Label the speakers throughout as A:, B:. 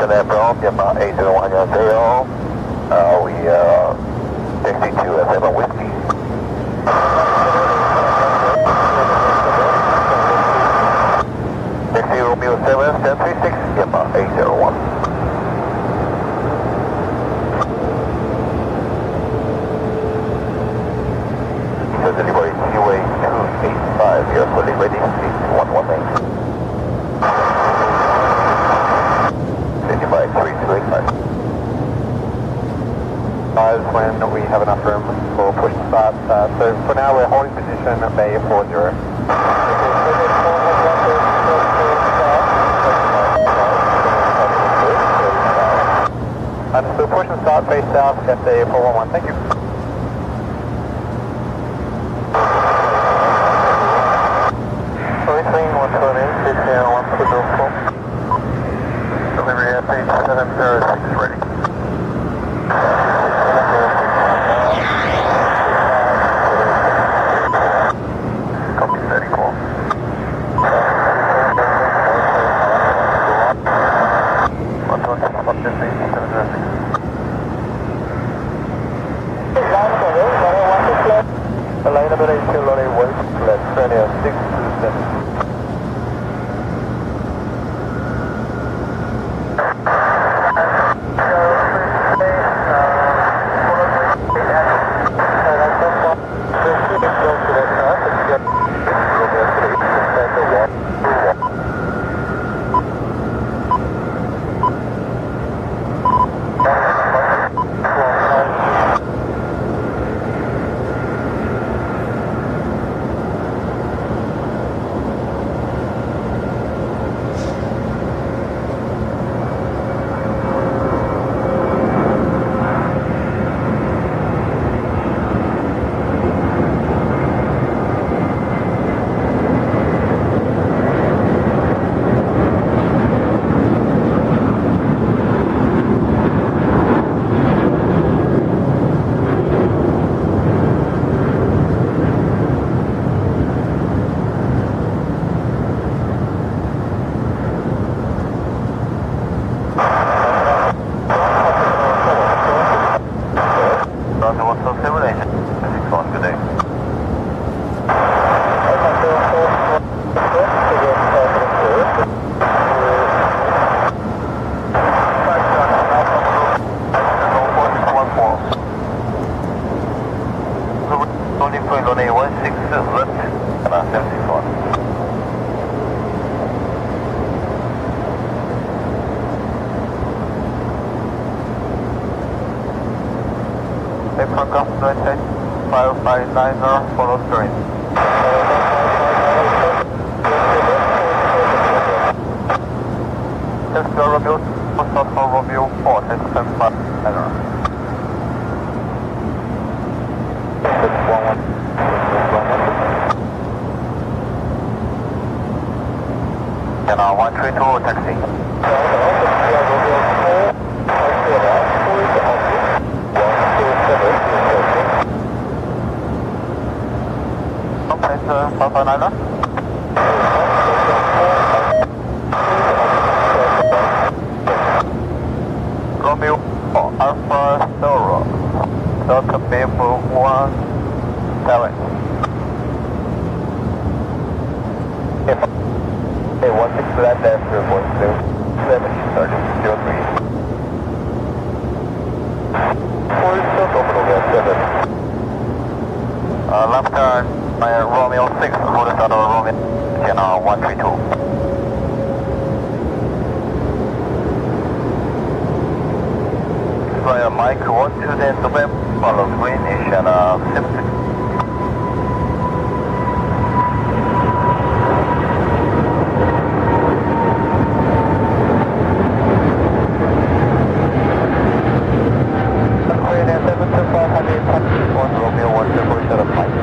A: Incheon Airport Plane 801, 안녕하세요. We taxi to 7 Whiskey. Taxi Romeo 7, 1036, 801. Delivery QA 285, you're fully ready, seat 118. Standby 3285. When we have enough room for push to start, so for now we're holding position Bay 40. And so push and start face south, FA 411, thank you. Delivery FH 706 ready. Copy, steady call. The line number 8 lorry west left, radio 627. Runway 5590, follow train. Tesla Romeo, start for Romeo 4, take 7590. And 132 taxi. Papa Romeo Alpha Soro Delta Maple 17. Hey, 16 flat after 127, starting 03. Full circle, Romeo 7. Left turn. Romeo 6, hold us out of Romeo, channel 132. Via Mike 1 to the November, follow green, Incheon 76. Romeo 1 to push out of Mike.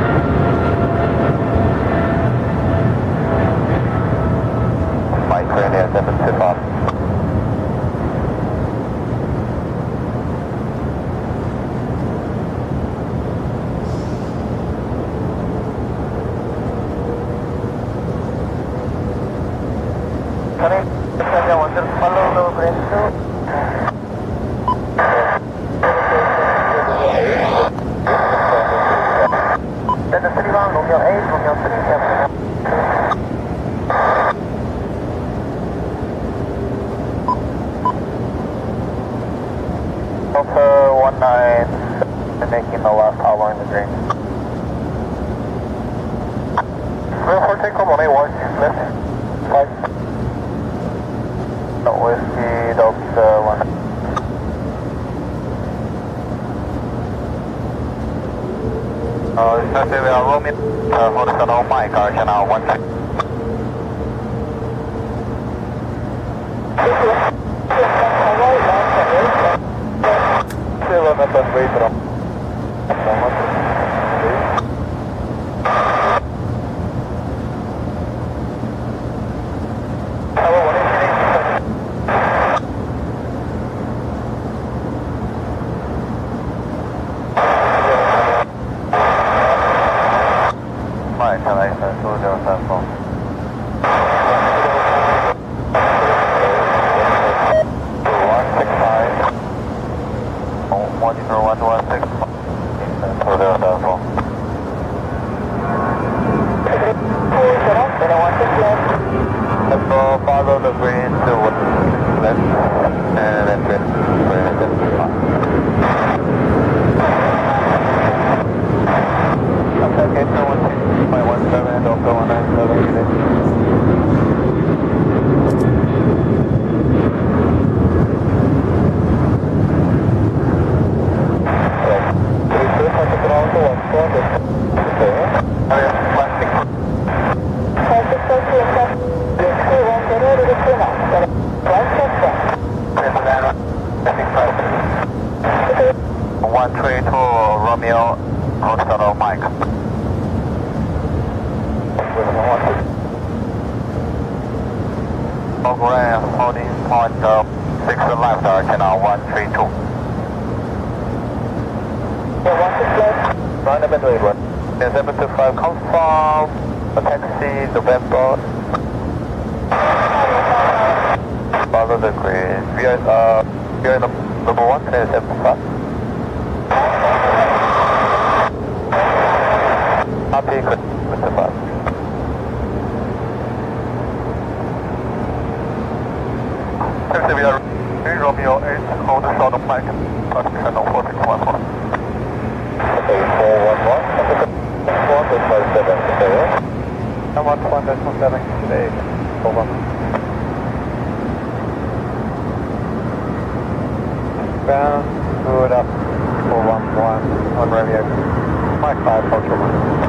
A: Mike, 7 tip off. Follow the green 2. takeoff on A1, left, 5. No, whiskey, dogs, 1. This is Romeo, horizontal mic, channel 1. Still on the runway from follow the green to left and then green. Okay, so 1.17 and also 197. Romeo, horizontal mic. Program holding point 6 left, channel 132. Line up and wait, 725, confirm, taxi, November. Follow the grid. We are number 1, 725. Copy, good, Mr. Bob. Taxi, we are Romeo 8, hold the short of mic, channel 4614. Okay, 411, 427 today. Number 227 today, over. Bound, good up, 411, on radio. Mike 5, Foxtrot 1.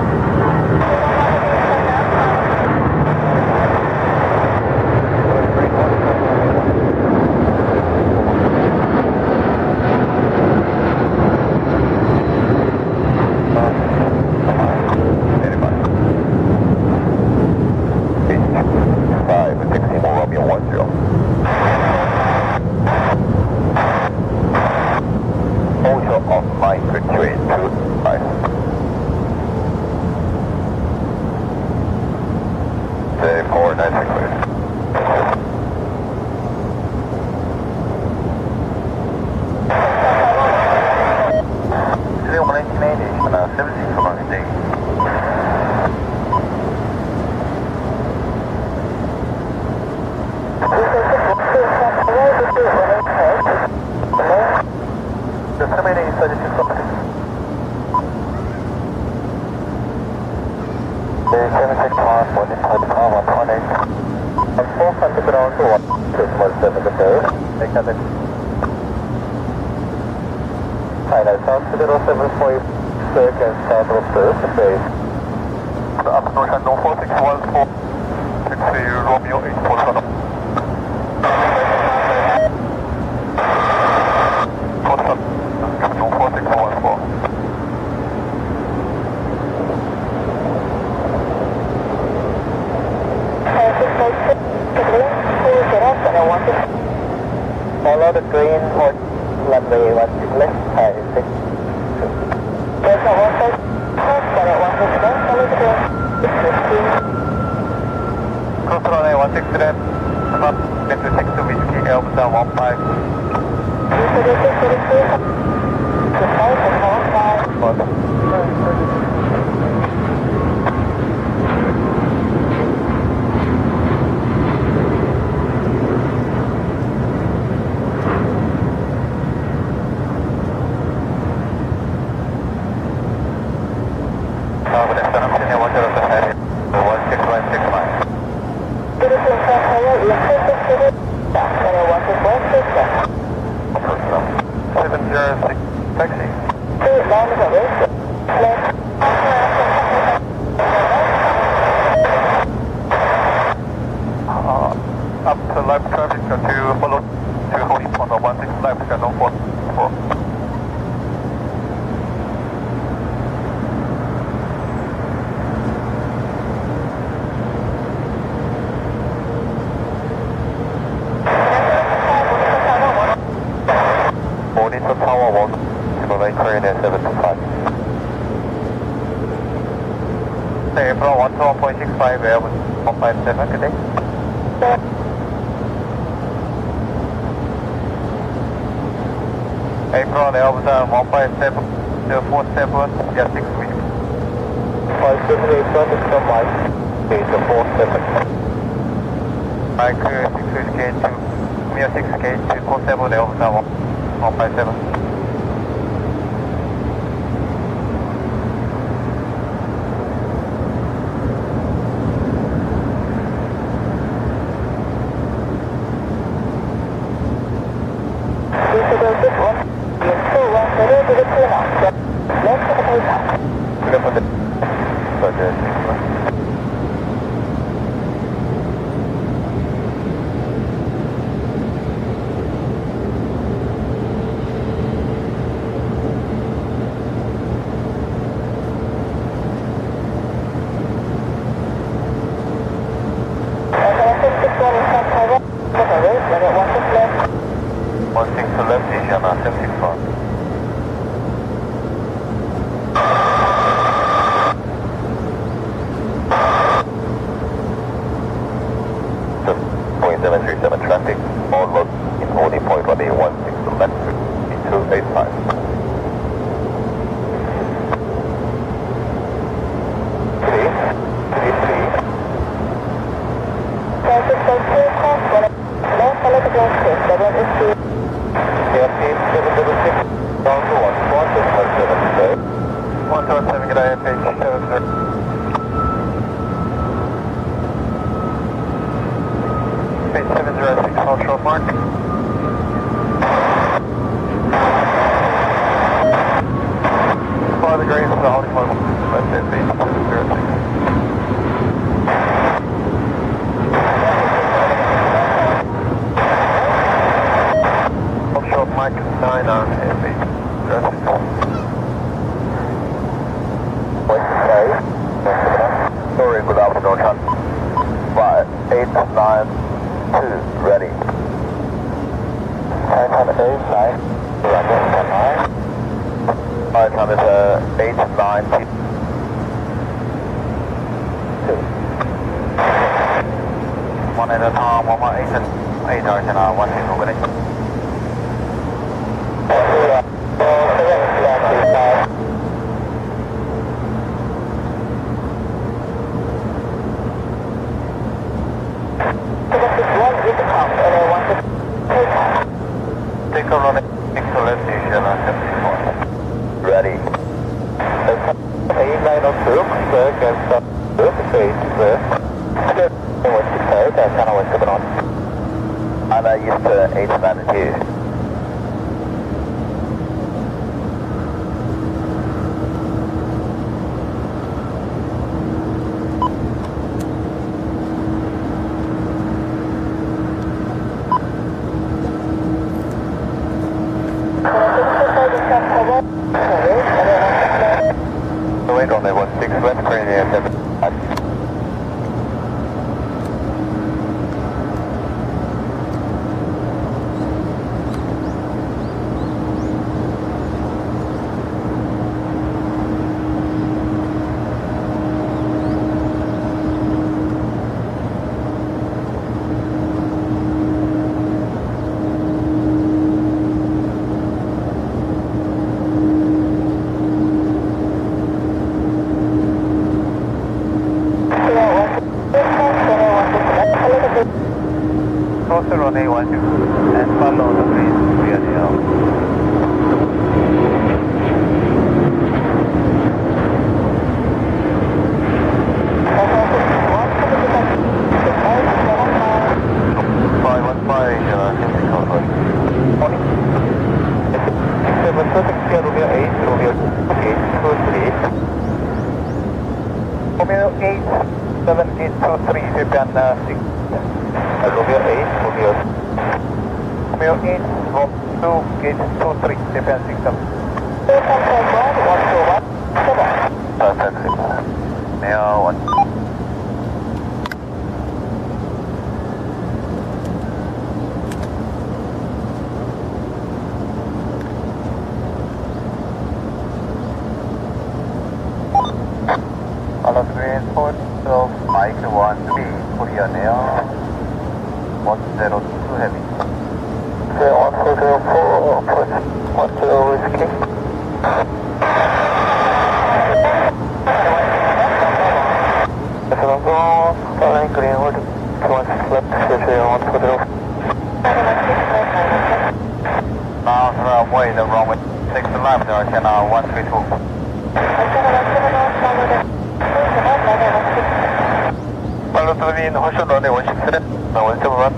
A: Final south 074 and south of the base. Up north and 4614, taxi Romeo 8 for Shuttle. For Shuttle, 4614. Follow the green or runway 16 left, 6. There's a 1 follow 161, follow the green, 615. Cross runway 16 left, up into 6 to whiskey, Elmsa 15. 236, Good afternoon, 10616
B: 706 taxi. Up to live traffic to follow to holding point of 16 live channel 4. Monitor Tower 1, Runway train at 725. April 1 to 1.65, Airbus 157, good day. April Airbus 157 to 47, yeah, 6 minutes. 578, traffic from Mike, to 47. Mike 6K to, 6K to 47, Airbus 157. Traffic, all load in holding point runway 16 to left, 285. Mark. Follow the green to the holding point. That's it, 706. Offshore Mike 9 on airspace. Sorry, good afternoon, Chan. 5892, ready. Time is 89, time is 890. 1 at a time, 118, 8 hours and 1 single minute. Take a run at excellent station on 74. Ready. 8902, against the face, channel 17 on. Anna East 892. Runway 16 left, crane air 7. Closer runway 12 and follow the breeze via the L. 3, 대변 6. Romeo 8, Romeo 8, from 2, gate 23, 대변 6. Perfect. Now, 1. Transport of Mike 1B, Korean Air 102 Heavy.
A: 1204, approach 10 Whiskey. Starline green, hold 216 left, schedule 120.
B: Now runway, the runway 6 left, channel 132. Pilot Twin, Hoshun runway 16, 171.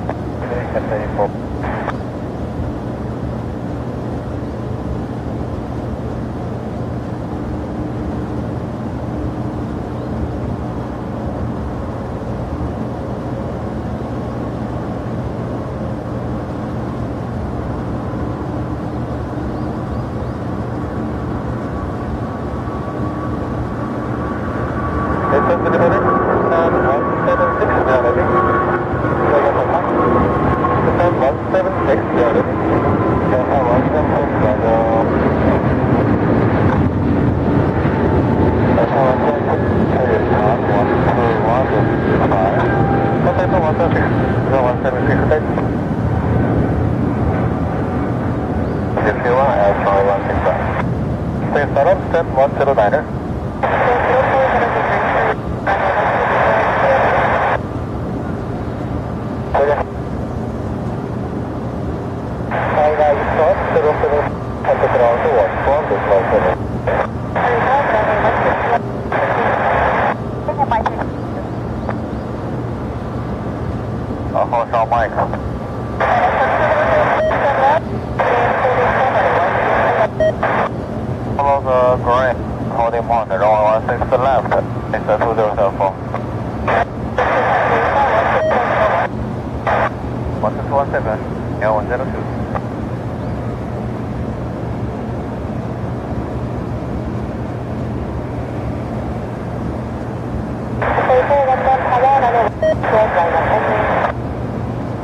B: Step 109er. Hotel Mike. Follow the green, hold him on the runway 16 left, it's a 2074. 1217, yeah, 102.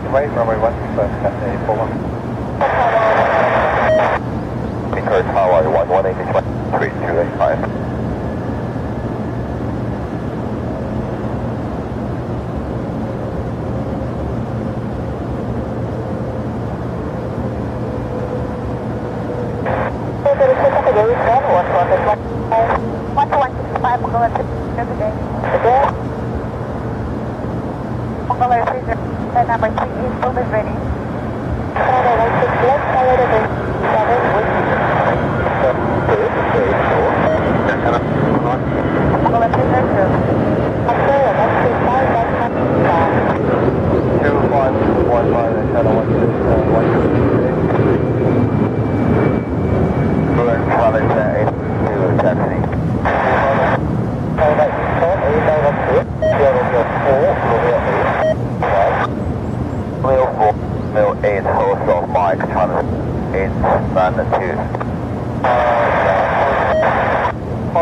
B: Right, runway 165, Cathay 41. Meteor Tower 1180, 3285.
C: Number 3 is almost ready.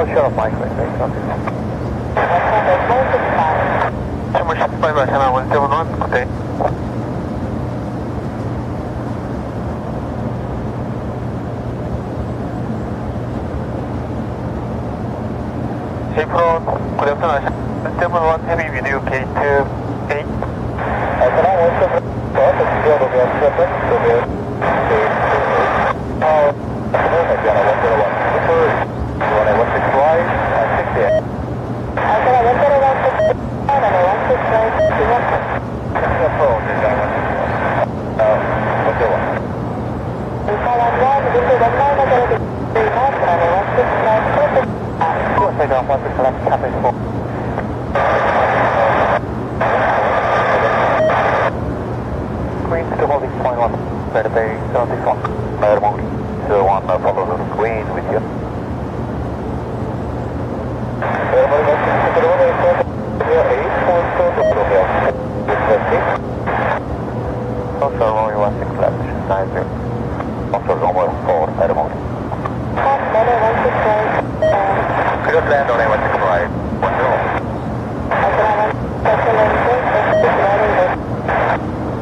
B: Shut Mike, right? Number 65, channel 171, good day. April, good afternoon, 71 Heavy with you, gate 8. Green to holding point 1, better bay 74. Better move. 01, follow the green with you. Airborne 8, 90. Offshore runway 4, airborne.
C: Runway 16 right.
B: Clear to land runway 16 right. 10.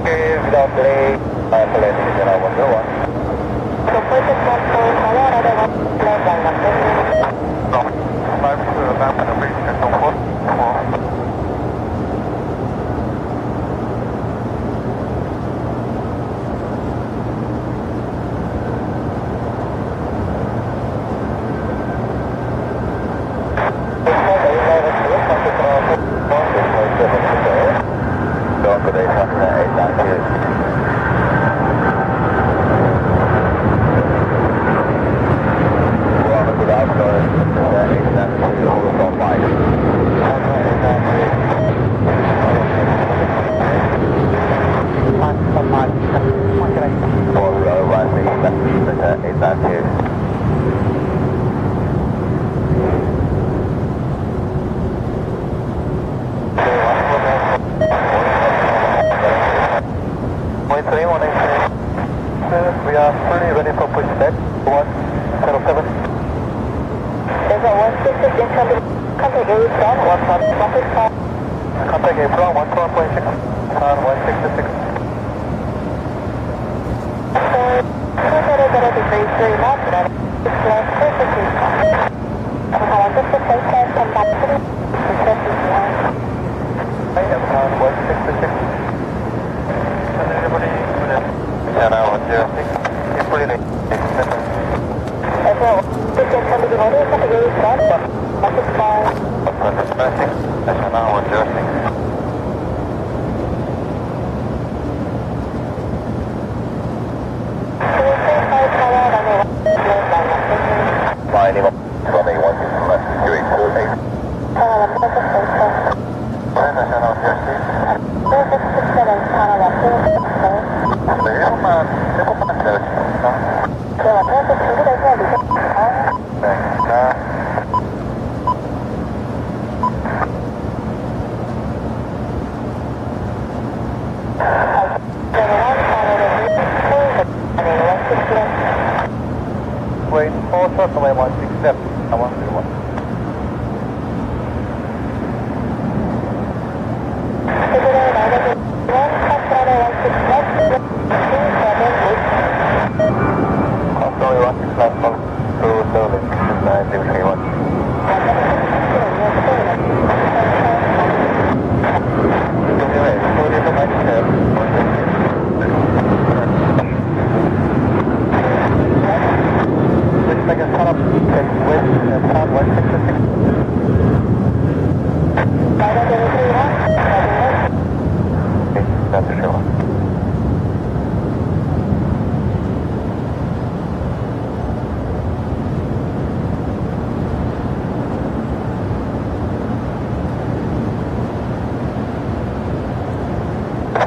B: Okay, without delay, I am landing in 101.
C: So purchase 1 for Tower, another 1 land on London.
B: No, 5 to the map and bridge and so forth. 4. We are fully ready for pushback. 107.
C: There's a 166 incoming. Contact A from 1.165.
B: Contact A from 112.6 on 166.
C: Degree 3 knots and flight perfectly fine. So 166 has come back to the success is line.
B: I am on 166. And everybody, Indiana 106. Fully ready.
C: As well, this is coming in order. Contact A from 165.
B: 106. Indiana 106. Flying in runway 16 left, 2848. 조금만 기다려주십니다. 네, 자. Wait, 4 short runway 167, 101. Runway 16 left, to Seoul, 9031. Anyway, so there's a mic there. Like a cut up west and south 166. Okay, that's a show.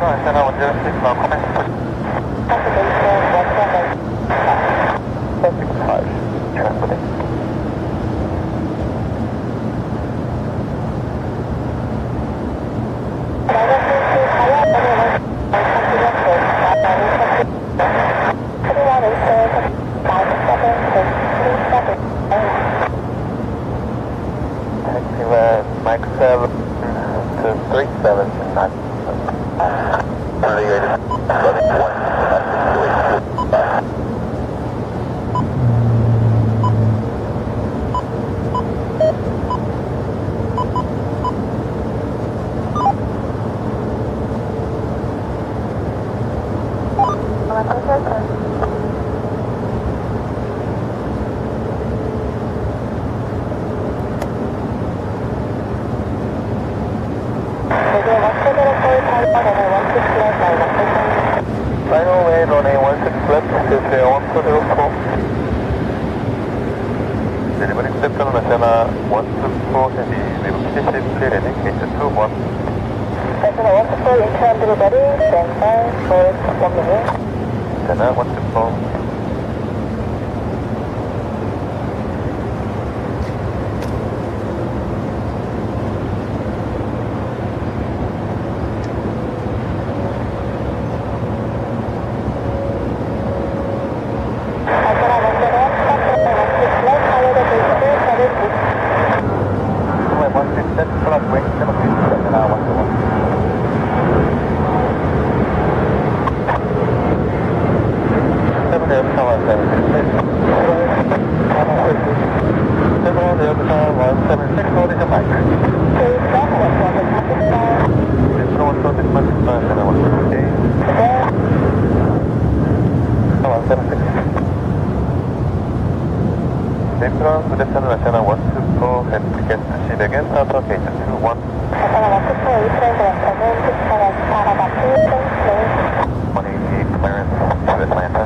B: Antenna 106, now comment push. 165. Transporting. Taxi Mike 7 to 37 to 9. Running 1. Final way, runway 16 left, to 1204. Delivery accepted on Antenna 124 heavy, we will finish it clear heading, H21.
C: Antenna 124, Incheon delivery, stand by for 1 minute.
B: Antenna 124. Good afternoon, National 124, and guest to see again, South Location 21.
C: National 124, Eastern Direction, 시청해주시기 바랍니다.
B: 188 clearance to Atlanta.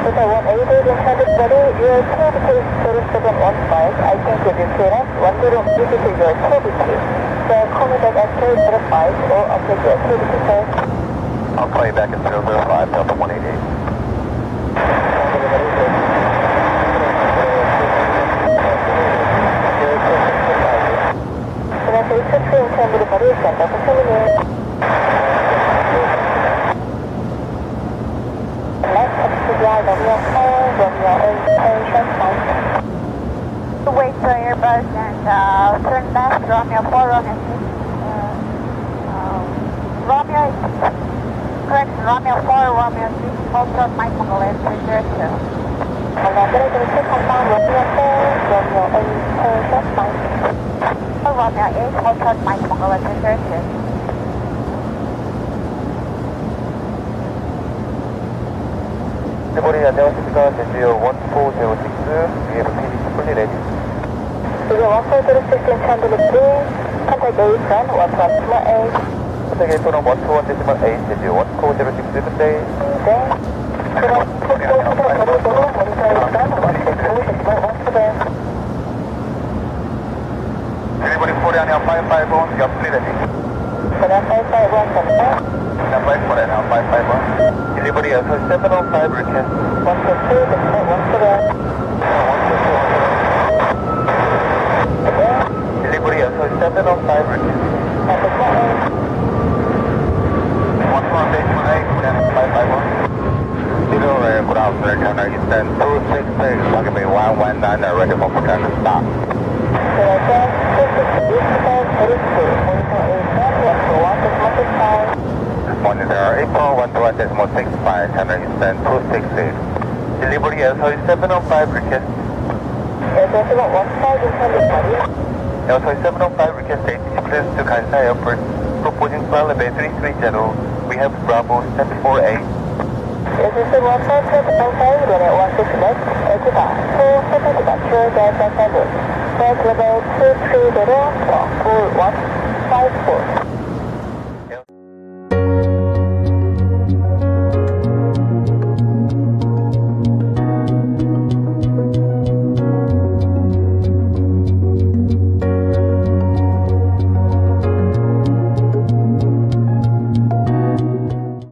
C: Hotel 188 intended ready, your KBT 0715, I can give you clearance, 10 easy to your KBT. So call me back at 005 or update your KBT first.
B: I'll call you back at 005, Delta 188.
C: 그래서 이 특수 인천으로 버리겠습니다. 선생님이
D: Wait for Airbus and turn left, Romeo 4, Romeo 6. Romeo, correct, Romeo 4, Romeo 6, hold short, Mike Mongolia 302.
C: Romeo 8, hold short, Mike Mongolia 302.
B: 일본인 안녕하십니까. 제주요 1406, 위에 PDC fully ready.
C: 지금 1406 인천으로 contact Asian 118.
B: 선택 일본은 121.8, 제주요 1406, good day.
C: 네. 그럼 폭포에서 거리도로 모니터에서
B: 일본인 코리아냐 551, you're fully ready.
C: 그럼 551
B: Number 4 now, 551. Delivery as 705 request.
C: 122,
B: Delivery as 705 request. 118, good afternoon, China Eastern 266, Takumi 119, ready for production stop. Monitor April 121.65, China Eastern 266. Delivery as 705 request. As 705 request ATC clearance to Kansai Airport, proposing flight level 330. We have Bravo 748.
C: This is the 155 runway 16 left, exit 2 departure Delta 7. Flight level 230, 4154.